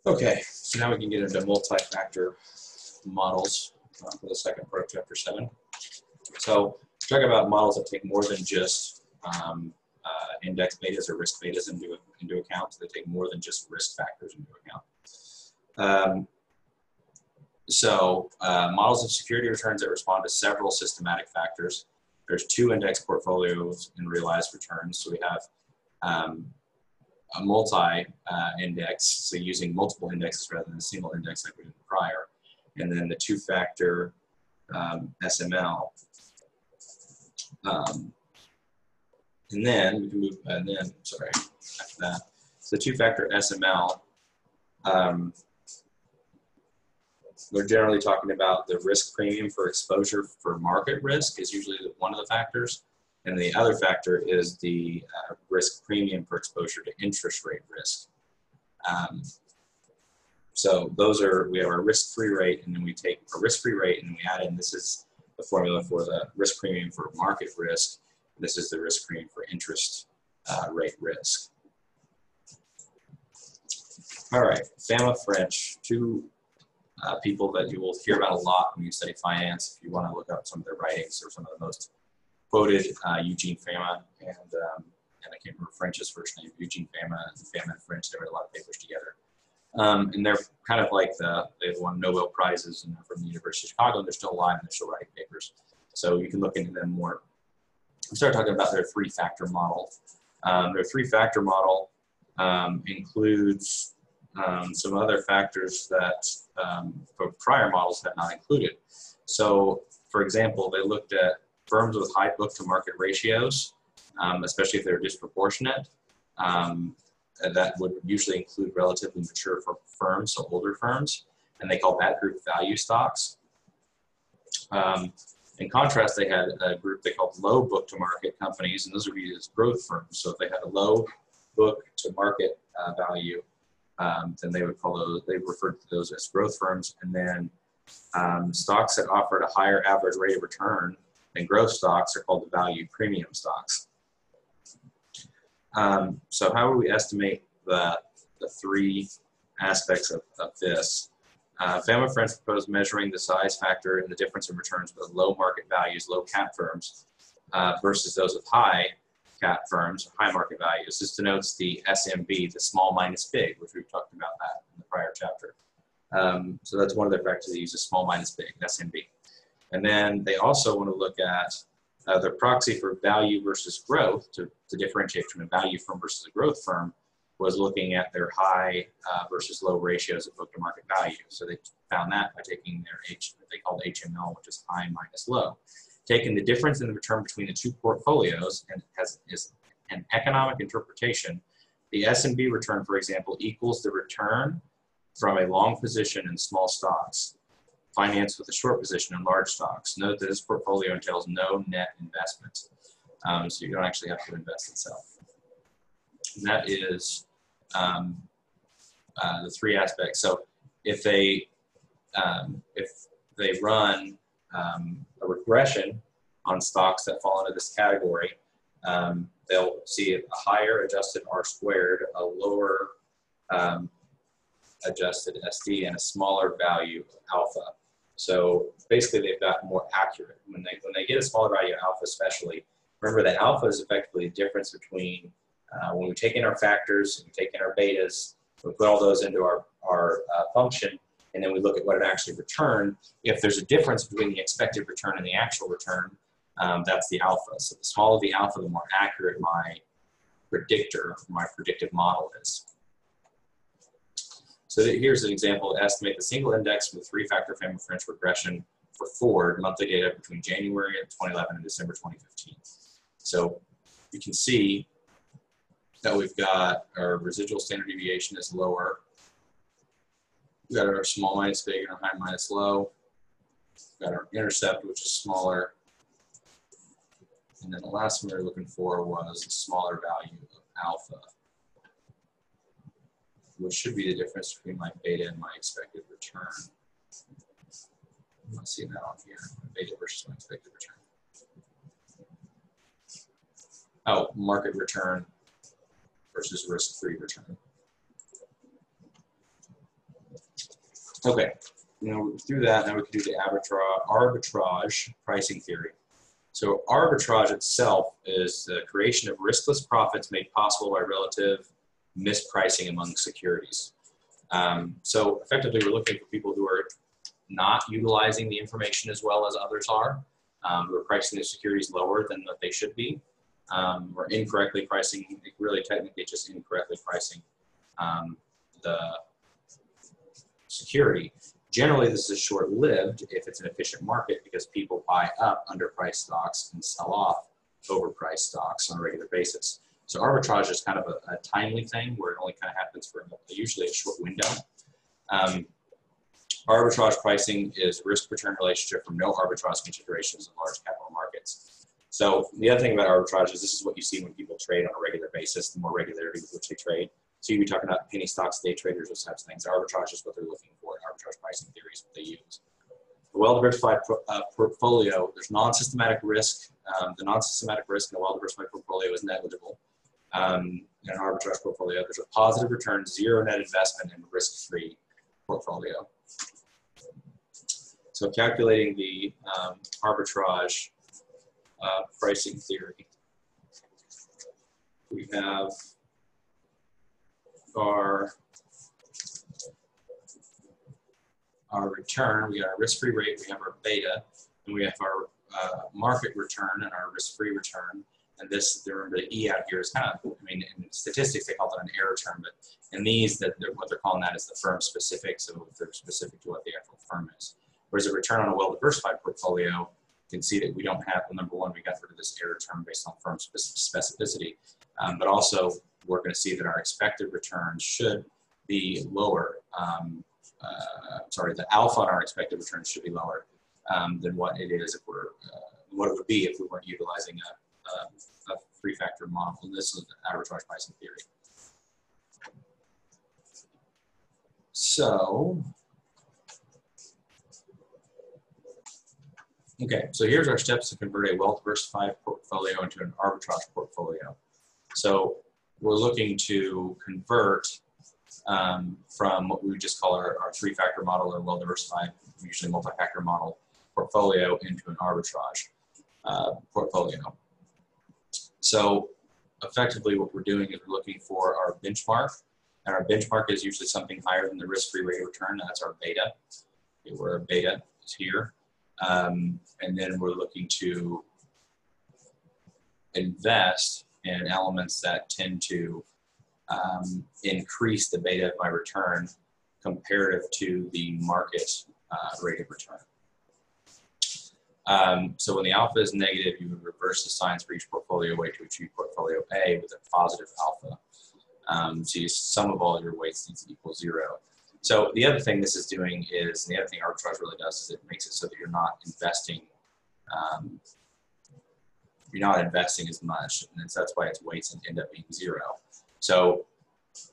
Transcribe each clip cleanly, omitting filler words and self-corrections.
Okay, so now we can get into multi-factor models for the second part of Chapter 7. So talk about models that take more than just index betas or risk betas into account. They take more than just risk factors into account. Models of security returns that respond to several systematic factors. There's 2 index portfolios in realized returns. So we have a multi-index, so using multiple indexes rather than a single index like we did prior. And then the 2-factor SML. And then we can move, after that. So the 2-factor SML, we're generally talking about the risk premium for exposure for market risk is usually one of the factors. And the other factor is the risk premium for exposure to interest rate risk. So those are, we have our risk-free rate, and then we take a risk-free rate and we add in, this is the formula for the risk premium for market risk. This is the risk premium for interest rate risk. All right, Fama French, 2 people that you will hear about a lot when you study finance. If you want to look up some of their writings or some of the most quoted, Eugene Fama and I can't remember French's first name, Eugene Fama and French. They wrote a lot of papers together. And they're kind of like they've won Nobel Prizes and they're from the University of Chicago, and they're still alive and they're still writing papers. So you can look into them more. We start talking about their 3-factor model. Their 3-factor model includes some other factors that prior models had not included. So, for example, they looked at firms with high book-to-market ratios, especially if they're disproportionate. That would usually include relatively mature firms, so older firms, and they call that group value stocks. In contrast, they had a group they called low book-to-market companies, and those would be as growth firms. So if they had a low book-to-market value, then they would call those, they referred to those as growth firms. And then stocks that offered a higher average rate of return than growth stocks are called the value premium stocks. So how would we estimate the 3 aspects of this? Fama French proposed measuring the size factor and the difference in returns with low market values, low cap firms versus those with high cap firms, high market values. This denotes the SMB, the small minus big, which we've talked about that in the prior chapter. So that's one of their factors. They use a small minus big, SMB. And then they also want to look at their proxy for value versus growth to differentiate between a value firm versus a growth firm was looking at their high versus low ratios of book to market value. So they found that by taking their what they called HML, which is high minus low. Taking the difference in the return between the 2 portfolios and is an economic interpretation. The S&B return, for example, equals the return from a long position in small stocks, financed with a short position in large stocks. Note that this portfolio entails no net investment, so you don't actually have to invest itself. And that is the 3 aspects. So if they run a regression on stocks that fall into this category, they'll see a higher adjusted R-squared, a lower adjusted SD, and a smaller value of alpha. So basically, they've gotten more accurate. When they get a smaller value of alpha, especially, remember that alpha is effectively a difference between when we take in our factors, we take in our betas, we put all those into our function, and then we look at what it actually returned. If there's a difference between the expected return and the actual return, that's the alpha. So the smaller the alpha, the more accurate my predictor, my predictive model is. So here's an example to estimate the single index with 3-factor Fama French regression for Ford monthly data between January of 2011 and December 2015. So you can see that we've got our residual standard deviation is lower. We've got our small minus big and our high minus low. We've got our intercept, which is smaller. And then the last one we were looking for was a smaller value of alpha, which should be the difference between my beta and my expected return. I'm not seeing that on here, beta versus my expected return. Oh, market return versus risk-free return. Okay, through that, now we can do the arbitrage pricing theory. So arbitrage itself is the creation of riskless profits made possible by relative mispricing among securities. So effectively, we're looking for people who are not utilizing the information as well as others are, who are pricing the securities lower than what they should be, or incorrectly pricing, really technically just incorrectly pricing the security. Generally, this is short-lived if it's an efficient market because people buy up underpriced stocks and sell off overpriced stocks on a regular basis. So arbitrage is kind of a timely thing where it only kind of happens for usually a short window. Arbitrage pricing is risk-return relationship from no arbitrage considerations in large capital markets. So the other thing about arbitrage is this is what you see when people trade on a regular basis, the more regularity with which they trade. So you'd be talking about penny stocks, day traders, those types of things. Arbitrage is what they're looking for. Arbitrage pricing theory is what they use. A well-diversified portfolio, there's non-systematic risk. The non-systematic risk in a well-diversified portfolio is negligible. In an arbitrage portfolio, there's a positive return, zero net investment, and risk-free portfolio. So calculating the arbitrage pricing theory, we have our return, we got our risk-free rate, we have our beta, and we have our market return and our risk-free return. And this, remember the E out here is kind of, I mean, in statistics they call that an error term, but in these, what they're calling that is the firm specific, so they're specific to what the actual firm is. Whereas a return on a well-diversified portfolio, you can see that we don't have, well, number one, we got rid of this error term based on firm specificity, but also we're going to see that our expected returns should be lower. The alpha on our expected returns should be lower than what it is if we're, what it would be if we weren't utilizing a three-factor model. And this is the arbitrage pricing theory. So, okay, so here's our steps to convert a well-diversified portfolio into an arbitrage portfolio. So we're looking to convert from what we would just call our three-factor model or well-diversified, usually multi-factor model portfolio into an arbitrage portfolio. So effectively what we're doing is we're looking for our benchmark, and our benchmark is usually something higher than the risk-free rate of return. That's our beta, where our beta is here. And then we're looking to invest in elements that tend to increase the beta of my return comparative to the market rate of return. So when the alpha is negative, you would reverse the signs for each portfolio weight to achieve portfolio A with a positive alpha. So you sum of all your weights needs to equal 0. So the other thing this is doing is, and the other thing arbitrage really does is it makes it so that you're not investing as much, and so that's why its weights end up being 0. So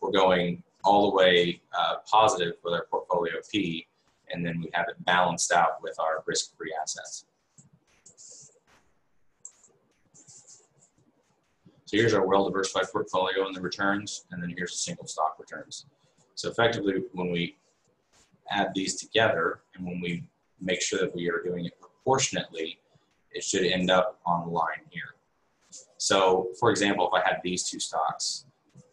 we're going all the way positive with our portfolio P, and then we have it balanced out with our risk-free assets. So here's our well-diversified portfolio and the returns, and then here's the single stock returns. So effectively, when we add these together, and when we make sure that we are doing it proportionately, it should end up on the line here. So for example, if I had these two stocks,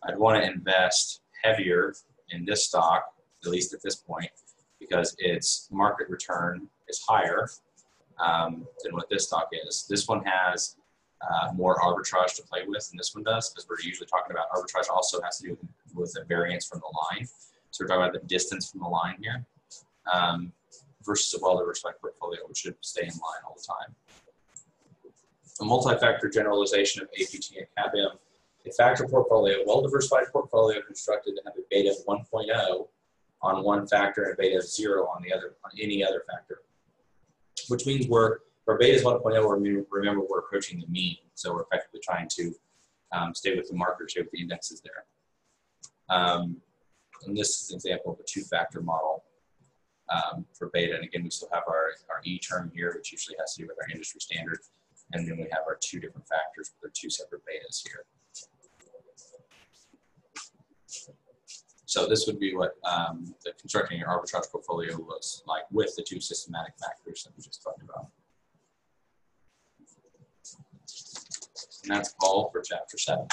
I'd want to invest heavier in this stock, at least at this point, because its market return is higher than what this stock is. This one has more arbitrage to play with than this one does, because we're usually talking about arbitrage also has to do with the variance from the line. So we're talking about the distance from the line here versus a well-diversified portfolio, which should stay in line all the time. A multi-factor generalization of APT and CAPM. A factor portfolio, well-diversified portfolio constructed to have a beta of 1.0 on one factor and a beta of 0 on the other, on any other factor. Which means for beta is 1.0, remember we're approaching the mean, so we're effectively trying to stay with the marker, stay with the indexes there. And this is an example of a two-factor model for beta. And again, we still have our E term here, which usually has to do with our industry standard. And then we have our two different factors with our two separate betas here. So this would be what the constructing your arbitrage portfolio looks like with the two systematic factors that we just talked about. And that's all for chapter 7.